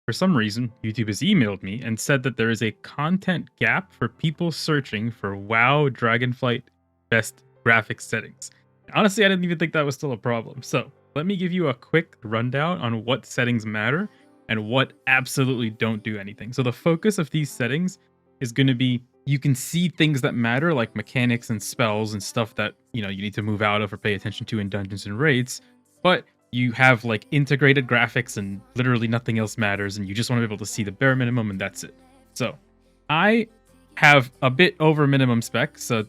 For some reason, YouTube has emailed me and said that there is a content gap for people searching for WoW Dragonflight best graphics settings. Honestly, I didn't even think that was still a problem. So let me give you a quick rundown on what settings matter and what absolutely don't do anything. So the focus of these settings is going to be you can see things that matter like mechanics and spells and stuff that you need to move out of or pay attention to in dungeons and raids, but you have like integrated graphics and literally nothing else matters, and you just want to be able to see the bare minimum, and that's it. So I have a bit over minimum spec, so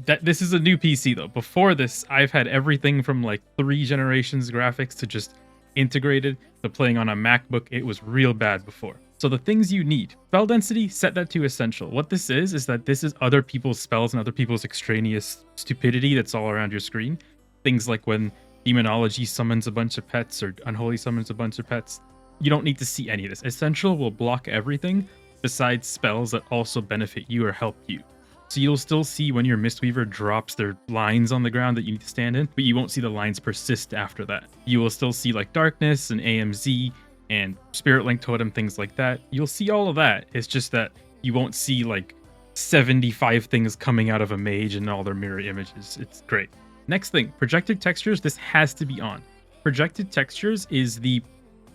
that this is a new PC though. Before this, I've had everything from like 3 generations graphics to just integrated to playing on a MacBook. It was real bad before. So the things you need: spell density, set that to essential. What this is that this is other people's spells and other people's extraneous stupidity that's all around your screen. Things like when Demonology summons a bunch of pets or Unholy summons a bunch of pets. You don't need to see any of this. Essential will block everything besides spells that also benefit you or help you. So you'll still see when your Mistweaver drops their lines on the ground that you need to stand in, but you won't see the lines persist after that. You will still see like Darkness and AMZ and Spirit Link Totem, things like that. You'll see all of that. It's just that you won't see like 75 things coming out of a mage and all their mirror images. It's great. Next thing, projected textures. This has to be on. Projected textures is the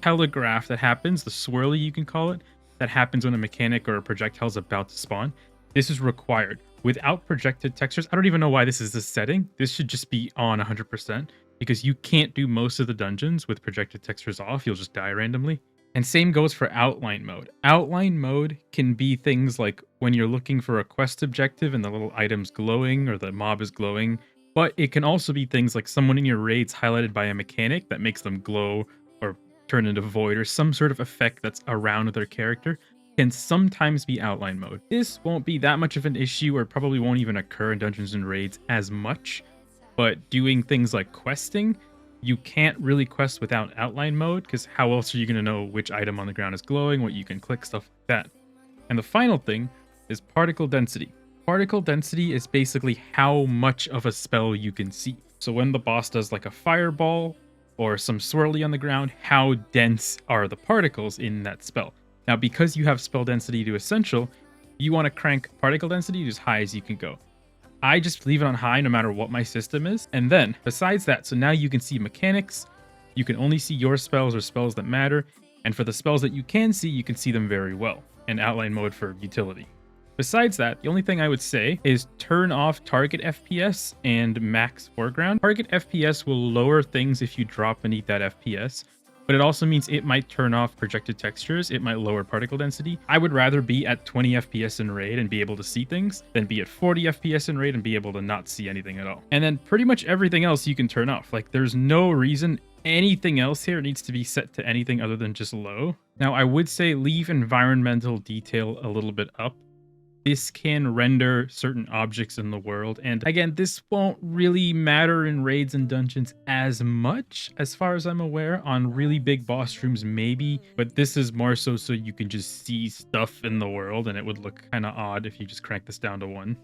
telegraph that happens, the swirly you can call it, that happens when a mechanic or a projectile is about to spawn. This is required. Without projected textures, I don't even know why this is a setting. This should just be on 100% because you can't do most of the dungeons with projected textures off. You'll just die randomly. And same goes for outline mode. Outline mode can be things like when you're looking for a quest objective and the little item's glowing or the mob is glowing, but it can also be things like someone in your raids highlighted by a mechanic that makes them glow or turn into void, or some sort of effect that's around their character can sometimes be outline mode. This won't be that much of an issue, or probably won't even occur in dungeons and raids as much, but doing things like questing, you can't really quest without outline mode, because how else are you going to know which item on the ground is glowing, what you can click, stuff like that. And the final thing is particle density. Particle density is basically how much of a spell you can see. So when the boss does like a fireball or some swirly on the ground, how dense are the particles in that spell? Now, because you have spell density to essential, you want to crank particle density to as high as you can go. I just leave it on high no matter what my system is. And then besides that, so now you can see mechanics, you can only see your spells or spells that matter. And for the spells that you can see them very well. And outline mode for utility. Besides that, the only thing I would say is turn off target FPS and max foreground. Target FPS will lower things if you drop beneath that FPS, but it also means it might turn off projected textures, it might lower particle density. I would rather be at 20 FPS in raid and be able to see things than be at 40 FPS in raid and be able to not see anything at all. And then pretty much everything else you can turn off. Like, there's no reason anything else here needs to be set to anything other than just low. Now, I would say leave environmental detail a little bit up. This can render certain objects in the world, and again, this won't really matter in raids and dungeons as much, as far as I'm aware. On really big boss rooms maybe, but this is more so you can just see stuff in the world, and it would look kind of odd if you just crank this down to 1.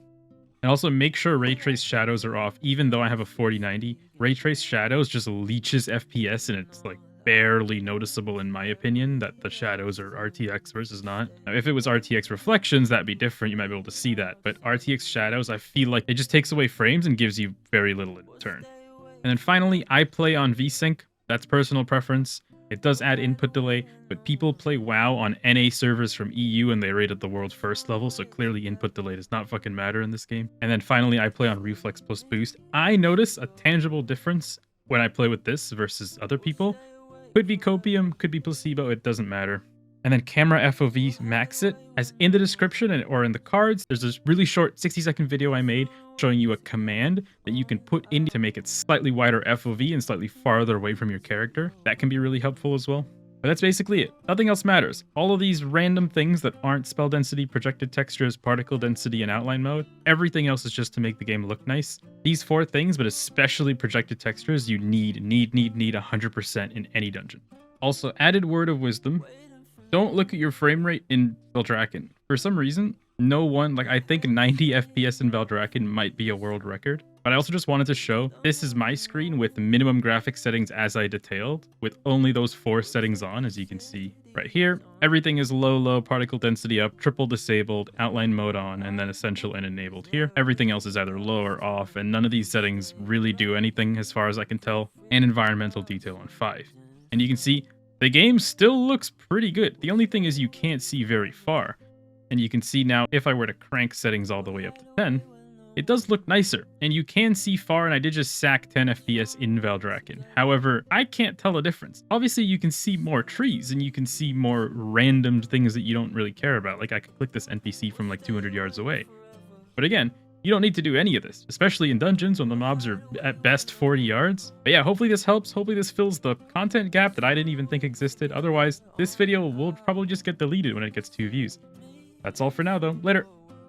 And also make sure ray trace shadows are off. Even though I have a 4090, ray trace shadows just leeches FPS, and it's like barely noticeable in my opinion that the shadows are RTX versus not. Now, if it was RTX reflections, that'd be different. You might be able to see that, but RTX shadows, I feel like it just takes away frames and gives you very little in return. And then finally, I play on VSync. That's personal preference. It does add input delay, but people play WoW on NA servers from EU and they raid at the world's first level, so clearly input delay does not fucking matter in this game. And then finally, I play on Reflex plus boost. I notice a tangible difference when I play with this versus other people. Could be copium, could be placebo, it doesn't matter. And then camera FOV max it. As in the description or in the cards, there's this really short 60-second video I made showing you a command that you can put in to make it slightly wider FOV and slightly farther away from your character. That can be really helpful as well. But that's basically it. Nothing else matters. All of these random things that aren't spell density, projected textures, particle density, and outline mode, everything else is just to make the game look nice. These 4 things, but especially projected textures, you need 100% in any dungeon. Also, added word of wisdom, don't look at your frame rate in Valdrakken. For some reason, no one, like I think 90 FPS in Valdrakken might be a world record. But I also just wanted to show, this is my screen with minimum graphics settings as I detailed, with only those 4 settings on, as you can see. Right here, everything is low particle density up, triple disabled, outline mode on, and then essential and enabled here. Everything else is either low or off, and none of these settings really do anything as far as I can tell, and environmental detail on 5. And you can see the game still looks pretty good. The only thing is you can't see very far. And you can see now if I were to crank settings all the way up to 10, it does look nicer, and you can see far, and I did just sack 10 FPS in Valdrakken. However, I can't tell a difference. Obviously, you can see more trees, and you can see more random things that you don't really care about. Like, I could click this NPC from like 200 yards away. But again, you don't need to do any of this, especially in dungeons when the mobs are at best 40 yards. But yeah, hopefully this helps. Hopefully this fills the content gap that I didn't even think existed. Otherwise, this video will probably just get deleted when it gets 2 views. That's all for now, though. Later.